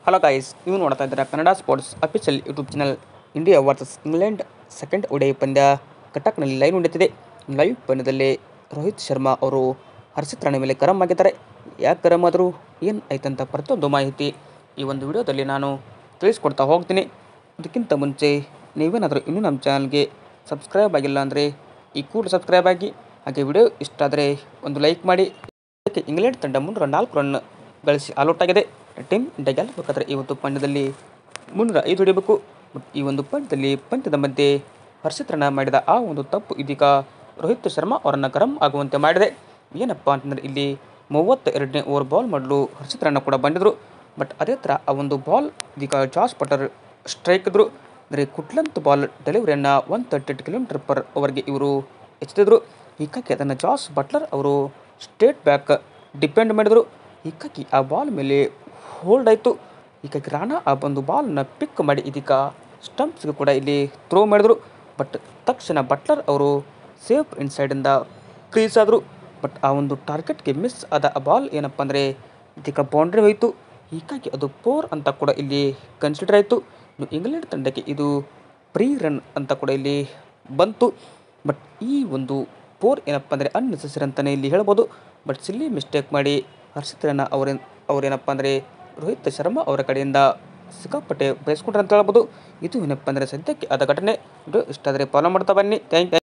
Hello guys, ನೀವು ನೋಡ್ತಾ ಇದ್ದೀರಾ Kannada sports official YouTube channel. India versus England second ಒಡೆ ಪಂದ್ಯ ಕಟಕ್ನಲ್ಲಿ ಲೈವ್ ನಡೆಯುತ್ತಿದೆ. ಲೈವ್ ಪಂದ್ಯದಲ್ಲಿ ರೋಹಿತ್ ಶರ್ಮಾ ಅವರು ಹರ್ಷಿತ್ ರಾಣೆ ಮೇಲೆ ಗರಂ ಆಗಿದ್ದಾರೆ. ಯಾಕೆ ಗರಂ ಆದರೂ, ಏನು ಆಯ್ತಂತ ಪ್ರತಿಯೊಂದು ಮಾಹಿತಿ ಈ ಒಂದು ವಿಡಿಯೋದಲ್ಲಿ ನಾನು ತಿಳಿಸ್ಕೊಡ್ತಾ ಹೋಗ್ತೀನಿ. ಅದಕ್ಕಿಂತ ಮುಂಚೆ ನೀವೇನಾದರೂ ಇನ್ನೂ ನಮ್ಮ ಚಾನಲ್ಗೆ ಸಬ್ಸ್ಕ್ರೈಬ್ ಆಗಿಲ್ಲ ಅಂದರೆ ಈ ಕೂಡಲೇ ಸಬ್ಸ್ಕ್ರೈಬ್ ಆಗಿ, ಹಾಗೆ ವಿಡಿಯೋ ಇಷ್ಟ ಆದರೆ ಒಂದು ಲೈಕ್ ಮಾಡಿ. ಅದಕ್ಕೆ ಇಂಗ್ಲೆಂಡ್ ತಂಡ 304 ರನ್ ಗಳಿಸಿ ಆಲ್ಔಟ್ ಆಗಿದೆ. ಟೀಮ್ ಇಂಡಿಯಾ ಗೆಲ್ಲಬೇಕಾದ್ರೆ ಈ ಒಂದು ಪಂದ್ಯದಲ್ಲಿ 305 ಹೊಡಿಬೇಕು. ಈ ಒಂದು ಪಂದ್ಯದಲ್ಲಿ ಪಂದ್ಯದ ಮಧ್ಯೆ ಹರ್ಷಿತ್ ರಾಣಾ ಮಾಡಿದ ಆ ಒಂದು ತಪ್ಪು ಇದೀಗ ರೋಹಿತ್ ಶರ್ಮಾ ಅವರನ್ನು ಗರಂ ಆಗುವಂತೆ ಮಾಡಿದೆ. ಏನಪ್ಪ ಅಂತಂದರೆ, ಇಲ್ಲಿ 32ನೇ ಓವರ್ ಬಾಲ್ ಮಾಡಲು ಹರ್ಷಿತ್ ರಾಣಾ ಕೂಡ ಬಂದಿದ್ದರು. ಬಟ್ ಅದೇ ಥರ ಆ ಒಂದು ಬಾಲ್ ಇದೀಗ ಜಾಸ್ ಬಟ್ಲರ್ ಸ್ಟ್ರೈಕ್ ಇದ್ದರು. ಅಂದರೆ ಕುಟ್ಲಂತ್ ಬಾಲ್ ಡೆಲಿವರಿಯನ್ನು 138 km/hಗೆ ಇವರು ಎಚ್ಚೆದಿದ್ರು. ಹೀಗಾಗಿ ಅದನ್ನು ಜಾಸ್ ಬಟ್ಲರ್ ಅವರು ಸ್ಟೇಟ್ ಬ್ಯಾಕ್ ಡಿಪೆಂಡ್ ಮಾಡಿದರು. ಹೀಗಾಗಿ ಆ ಬಾಲ್ ಮೇಲೆ ಹೋಲ್ಡ್ ಆಯಿತು. ಹೀಗಾಗಿ ರಾಣಾ ಆ ಒಂದು ಬಾಲನ್ನು ಪಿಕ್ ಮಾಡಿ ಇದೀಗ ಸ್ಟಂಪ್ಸ್ಗೆ ಕೂಡ ಇಲ್ಲಿ ಥ್ರೋ ಮಾಡಿದರು. ಬಟ್ ತಕ್ಷಣ ಬಟ್ಲರ್ ಅವರು ಸೇಫ್ ಇನ್ಸೈಡಿಂದ ಕ್ರೀಸ್ ಆದರು. ಬಟ್ ಆ ಒಂದು ಟಾರ್ಗೆಟ್ಗೆ ಮಿಸ್ ಆದ ಆ ಬಾಲ್ ಏನಪ್ಪ ಅಂದರೆ ಇದೀಗ ಬೌಂಡ್ರಿ ಹೋಯಿತು. ಹೀಗಾಗಿ ಅದು 4 ಅಂತ ಕೂಡ ಇಲ್ಲಿ ಕನ್ಸಿಡರ್ ಆಯಿತು. ಇನ್ನು ಇಂಗ್ಲೆಂಡ್ ತಂಡಕ್ಕೆ ಇದು ಪ್ರೀ ರನ್ ಅಂತ ಕೂಡ ಇಲ್ಲಿ ಬಂತು. ಬಟ್ ಈ ಒಂದು 4 ಏನಪ್ಪ ಅಂದರೆ ಅನ್ನೆಸೆಸರಿ ಅಂತಲೇ ಇಲ್ಲಿ ಹೇಳ್ಬೋದು. ಬಟ್ ಸಿಲ್ಲಿ ಮಿಸ್ಟೇಕ್ ಮಾಡಿ ಹರ್ಷಿತ್ ರಾಣಾ ಅವರೇನಪ್ಪ ಅಂದರೆ ರೋಹಿತ್ ಶರ್ಮಾ ಅವರ ಕಡೆಯಿಂದ ಸಿಕ್ಕಾಪಟ್ಟೆ ಬಯಸ್ಕೊಂಡ್ರೆ ಅಂತ ಹೇಳ್ಬೋದು. ಇದು ಏನಪ್ಪ ಅಂದರೆ ಸದ್ಯಕ್ಕೆ ಆದ ಘಟನೆ. ಇಷ್ಟ ಆದರೆ ಫಾಲೋ ಮಾಡ್ತಾ ಬನ್ನಿ. Thank you.